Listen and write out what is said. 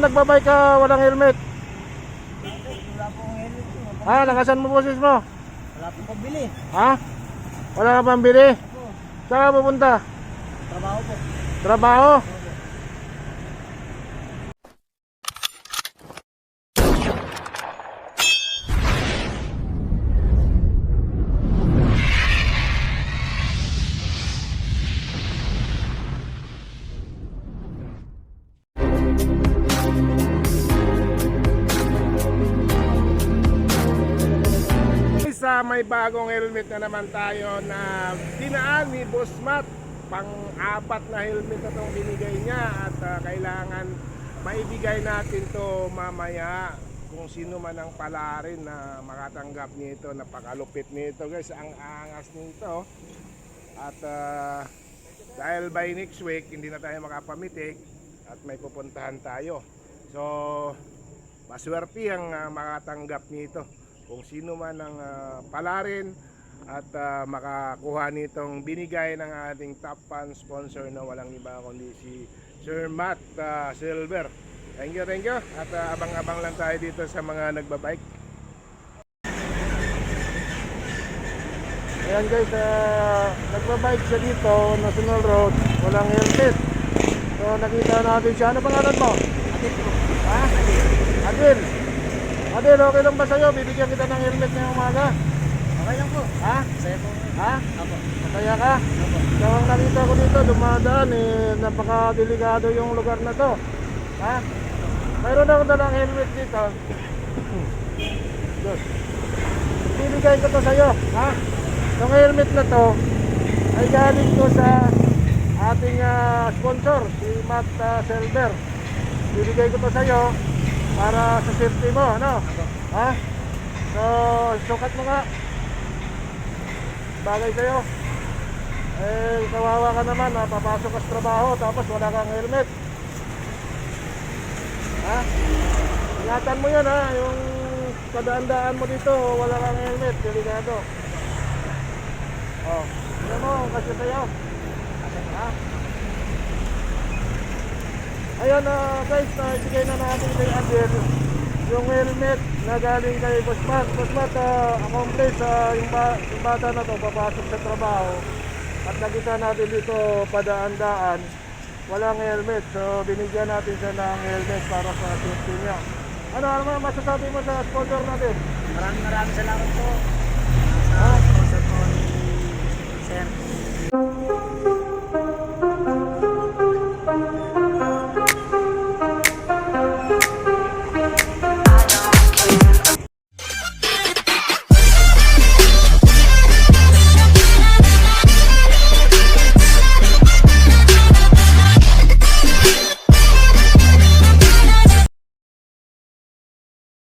nagbabike ka walang helmet? Wala pong helmet po. Nakasan mo boses mo? Wala pong pambili. Ha? Wala ka pang bili? Opo. Saan ka pupunta? Trabaho po. Trabaho? Opo. May bagong helmet na naman tayo na dinaan ni Boss Matt. Pang-apat na helmet na itong binigay niya at kailangan maibigay natin to mamaya kung sino man ang palarin na makatanggap nito. Napakalupit nito guys, ang angas nito. At dahil by next week hindi na tayo makapamitik at may pupuntahan tayo, so maswerte ang makatanggap nito kung sino man ang palarin at makakuha nitong binigay ng ating top fan sponsor na walang iba kundi si Sir Matt Silver. Thank you at abang-abang lang tayo dito sa mga nagbabike. Ayan guys, nagbabike siya dito, National Road, walang helmet. So nakita natin siya. Ano pangalan mo? Adil po. Ha? Adil. Adil, okay lang ba sa'yo? Bibigyan kita ng helmet ngayong umaga. Okay lang po. Ha? Saya po. Ha? Opo. Masaya ka? Opo. So ang nakita ko dito, dumadaan napaka-delikado yung lugar na to. Ha? Mayroon akong dalang helmet dito. Diyos. Bibigay ko to sa'yo. Ha? Yung helmet na to ay galing ko sa ating sponsor, si Matt Silver. Bibigay ko to sa'yo para sa safety mo, ano? Ha? So, sukat mo nga. Bagay sa'yo. Kawawa ka naman, papasok ka sa trabaho tapos wala kang helmet. Ha? Ingatan mo yun, ha? Yung kadaan-daan mo dito, wala kang helmet, delikado. Oh, yun mo, kasi sa'yo. Ha? Ayan guys, ibigay na natin kay Adel yung helmet na galing kay Boss Matt. Boss Matt, accomplish yung bata na to papasok sa trabaho at nakita natin dito padaan-daan walang helmet, so binigyan natin siya ng helmet para sa safety niya. Ano masasabi mo sa sponsor natin? Maraming salamat po sa sponsor po ni Sir.